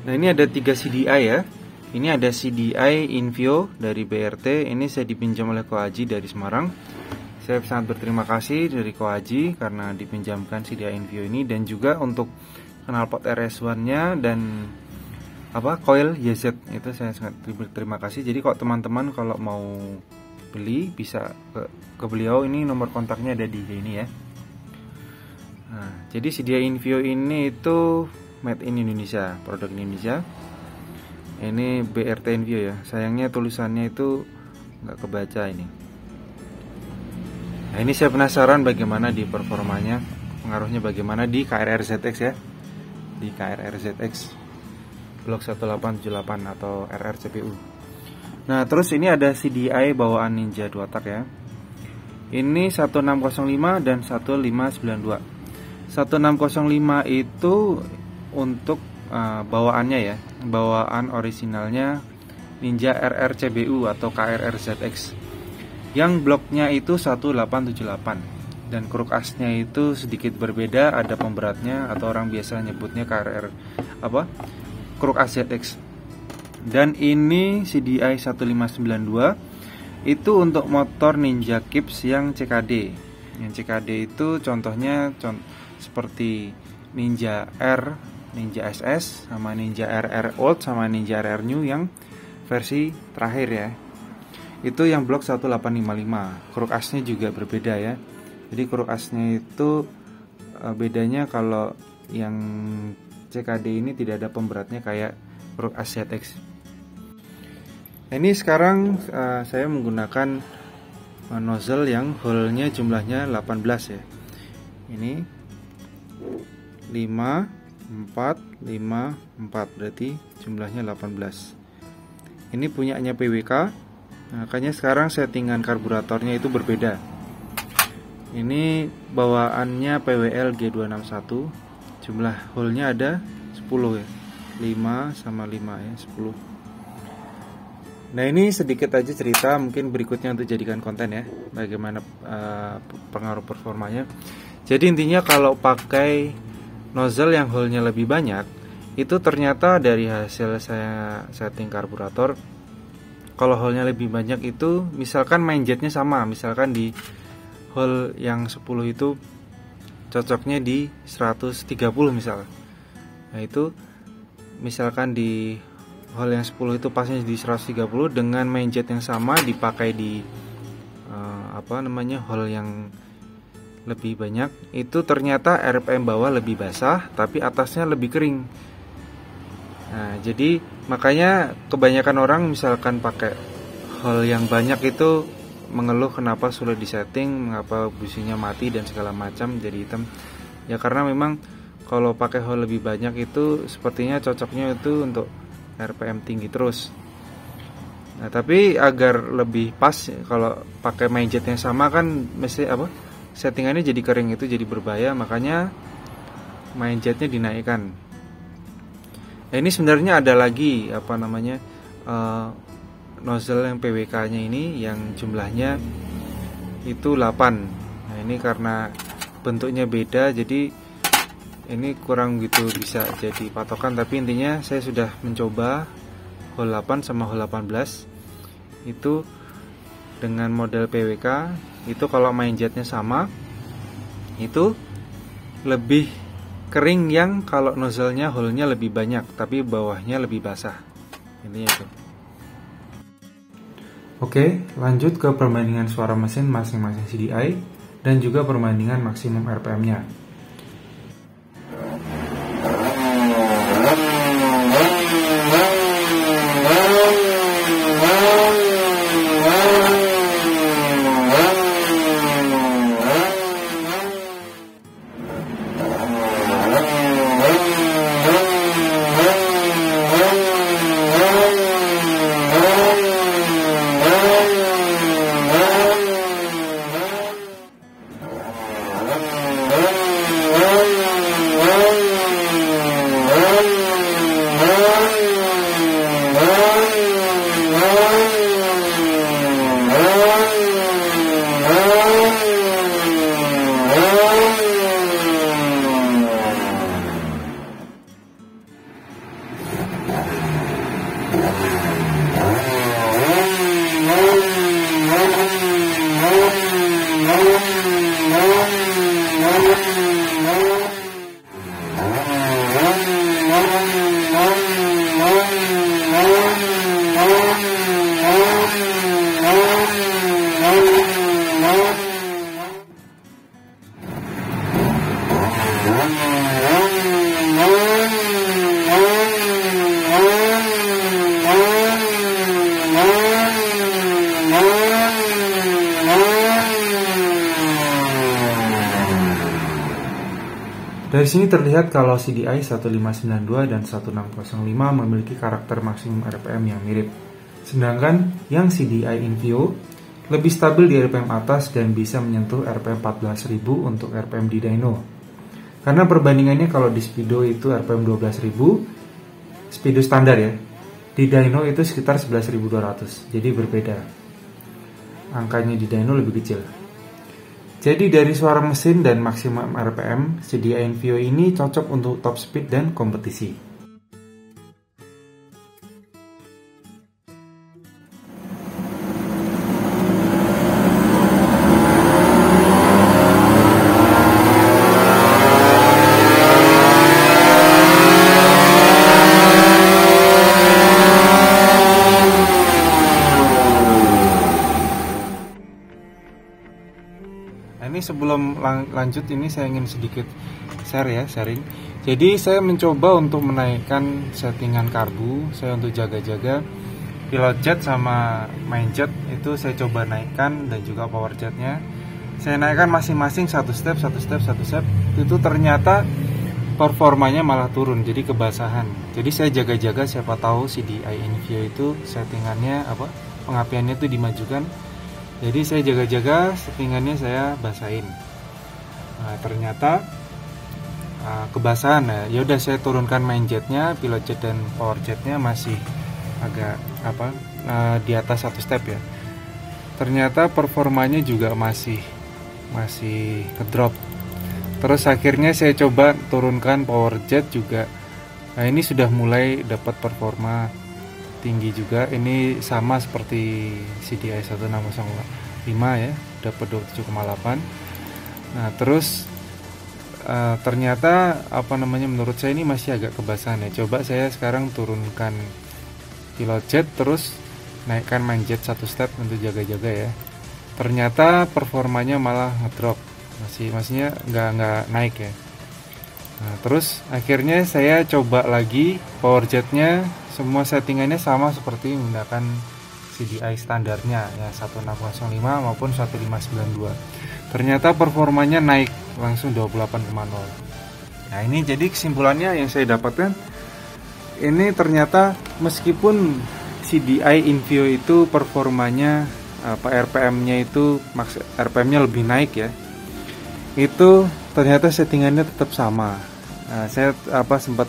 Nah, ini ada 3 CDI ya. Ini ada CDI Invio dari BRT. Ini saya dipinjam oleh Ko Haji dari Semarang. Saya sangat berterima kasih dari Ko Haji karena dipinjamkan CDI Invio ini, dan juga untuk knalpot RS1-nya dan coil YZ itu saya sangat berterima kasih. Jadi kok teman-teman kalau mau beli bisa ke beliau, ini nomor kontaknya ada di sini ya. Nah, jadi CDI Invio ini itu made in Indonesia, produk Indonesia. Ini BRT Invio ya. Sayangnya tulisannya itu nggak kebaca ini. Nah, ini saya penasaran bagaimana di performanya, pengaruhnya bagaimana di KRR ZX ya. Di KRR ZX Blok 1878 atau RR CPU. Nah, terus ini ada CDI bawaan Ninja 2 tak ya. Ini 1605 dan 1592. 1605 itu untuk bawaannya ya. Bawaan originalnya Ninja RR CBU atau KRR ZX. Yang bloknya itu 1878 dan kruk asnya itu sedikit berbeda, ada pemberatnya atau orang biasa nyebutnya KRR kruk as ZX. Dan ini CDI 1592 itu untuk motor Ninja Kips yang CKD. Yang CKD itu contohnya seperti Ninja R, Ninja SS, sama Ninja RR Old, sama Ninja RR New yang versi terakhir ya. Itu yang blok 1855. Kruk asnya juga berbeda ya. Jadi kruk asnya itu bedanya kalau yang CKD ini tidak ada pemberatnya kayak kruk as ZX. Ini sekarang saya menggunakan nozzle yang hole-nya jumlahnya 18 ya. Ini 5 4 5 4 berarti jumlahnya 18. Ini punyanya PWK. Makanya sekarang settingan karburatornya itu berbeda. Ini bawaannya PWL G261. Jumlah hole-nya ada 10 ya. 5 sama 5 ya, 10. Nah, ini sedikit aja cerita, mungkin berikutnya untuk jadikan konten ya, bagaimana pengaruh performanya. Jadi intinya kalau pakai nozzle yang hole-nya lebih banyak, itu ternyata dari hasil saya setting karburator, kalau hole-nya lebih banyak itu misalkan main jetnya sama, misalkan di hole yang 10 itu cocoknya di 130 misalnya. Nah, itu misalkan di hole yang 10 itu pasnya di 130, dengan main jet yang sama dipakai di hole yang lebih banyak, itu ternyata RPM bawah lebih basah tapi atasnya lebih kering. Nah, jadi makanya kebanyakan orang misalkan pakai hole yang banyak itu mengeluh kenapa sulit disetting, mengapa businya mati dan segala macam jadi hitam. Ya karena memang kalau pakai hole lebih banyak itu sepertinya cocoknya itu untuk RPM tinggi terus. Nah, tapi agar lebih pas kalau pakai main jet yang sama kan mesti settingannya jadi kering, itu jadi berbahaya, makanya main jetnya dinaikkan. Nah, ini sebenarnya ada lagi nozzle yang PWK-nya ini yang jumlahnya itu 8. Nah, ini karena bentuknya beda jadi ini kurang gitu bisa jadi patokan, tapi intinya saya sudah mencoba hole 8 sama hole 18 itu dengan model PWK. Itu kalau main jetnya sama itu lebih kering yang kalau nozzle-nya hole-nya lebih banyak tapi bawahnya lebih basah, intinya itu. Oke, lanjut ke perbandingan suara mesin masing-masing CDI dan juga perbandingan maksimum RPM-nya. Dari sini terlihat kalau CDI 1592 dan 1605 memiliki karakter maksimum RPM yang mirip. Sedangkan yang CDI Invio lebih stabil di RPM atas dan bisa menyentuh RPM 14.000 untuk RPM di dyno. Karena perbandingannya kalau di Speedo itu RPM 12.000, Speedo standar ya. Di dyno itu sekitar 11.200, jadi berbeda. Angkanya di dyno lebih kecil. Jadi dari suara mesin dan maksimum RPM, CDI Invio ini cocok untuk top speed dan kompetisi. Ini sebelum lanjut ini saya ingin sedikit sharing. Jadi saya mencoba untuk menaikkan settingan karbu, saya untuk jaga-jaga pilot jet sama main jet itu saya coba naikkan dan juga power jetnya. Saya naikkan masing-masing satu step. Itu ternyata performanya malah turun, jadi kebasahan. Jadi saya jaga-jaga siapa tahu CDI Invio itu settingannya pengapiannya itu dimajukan. Jadi saya jaga-jaga settingannya saya basahin. Nah, ternyata kebasahan ya. Udah saya turunkan main jetnya, pilot jet dan power jetnya masih agak di atas satu step ya. Ternyata performanya juga masih ngedrop. Terus akhirnya saya coba turunkan power jet juga. Nah, ini sudah mulai dapat performa tinggi juga. Ini sama seperti CDI 1605 ya, dapat 27,8. Nah, terus ternyata menurut saya ini masih agak kebasahan ya. Coba saya sekarang turunkan pilot jet terus naikkan main jet satu step untuk jaga-jaga ya. Ternyata performanya malah ngedrop. Maksudnya nggak naik ya. Nah, terus akhirnya saya coba lagi power jetnya, semua settingannya sama seperti menggunakan CDI standarnya ya, 1605 maupun 1592. Ternyata performanya naik langsung 28,0. Nah, ini jadi kesimpulannya yang saya dapatkan, ini ternyata meskipun CDI Invio itu performanya RPM-nya itu RPM-nya lebih naik ya, itu ternyata settingannya tetap sama. Nah, saya sempat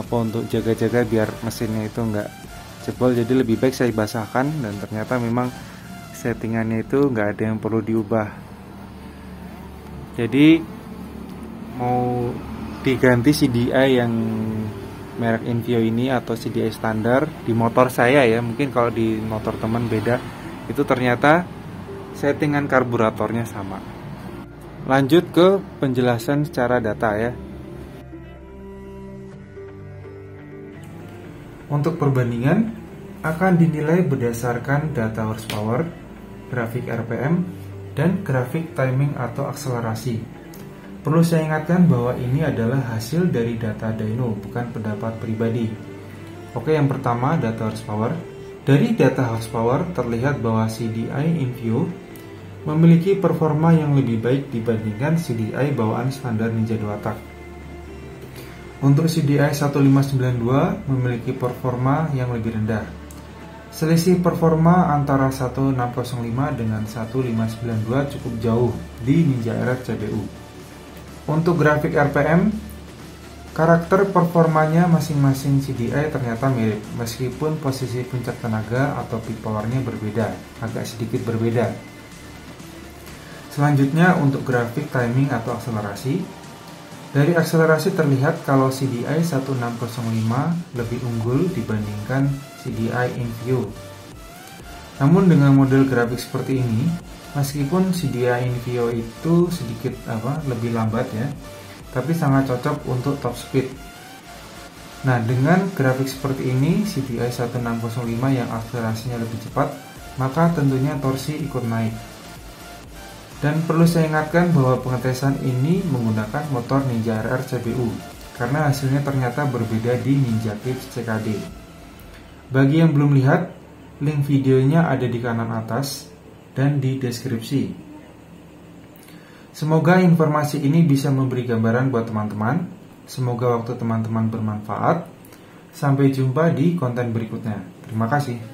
untuk jaga-jaga biar mesinnya itu enggak jebol, jadi lebih baik saya basahkan, dan ternyata memang settingannya itu enggak ada yang perlu diubah. Jadi mau diganti CDI yang merek Invio ini atau CDI standar di motor saya ya, mungkin kalau di motor teman beda, itu ternyata settingan karburatornya sama. Lanjut ke penjelasan secara data ya. Untuk perbandingan akan dinilai berdasarkan data horsepower, grafik RPM, dan grafik timing atau akselerasi. Perlu saya ingatkan bahwa ini adalah hasil dari data dyno, bukan pendapat pribadi. Oke, yang pertama data horsepower. Dari data horsepower terlihat bahwa CDI Invio memiliki performa yang lebih baik dibandingkan CDI bawaan standar Ninja 2 tak. Untuk CDI 1592 memiliki performa yang lebih rendah. Selisih performa antara 1605 dengan 1592 cukup jauh di Ninja RF CBU. Untuk grafik RPM, karakter performanya masing-masing CDI ternyata mirip, meskipun posisi puncak tenaga atau peak powernya berbeda, agak sedikit berbeda. Selanjutnya untuk grafik timing atau akselerasi. Dari akselerasi terlihat kalau CDI 1605 lebih unggul dibandingkan CDI Invio. Namun dengan model grafik seperti ini, meskipun CDI Invio itu sedikit lebih lambat ya, tapi sangat cocok untuk top speed. Nah, dengan grafik seperti ini, CDI 1605 yang akselerasinya lebih cepat, maka tentunya torsi ikut naik. Dan perlu saya ingatkan bahwa pengetesan ini menggunakan motor Ninja RR CPU karena hasilnya ternyata berbeda di Ninja Kicks CKD. Bagi yang belum lihat, link videonya ada di kanan atas dan di deskripsi. Semoga informasi ini bisa memberi gambaran buat teman-teman. Semoga waktu teman-teman bermanfaat. Sampai jumpa di konten berikutnya. Terima kasih.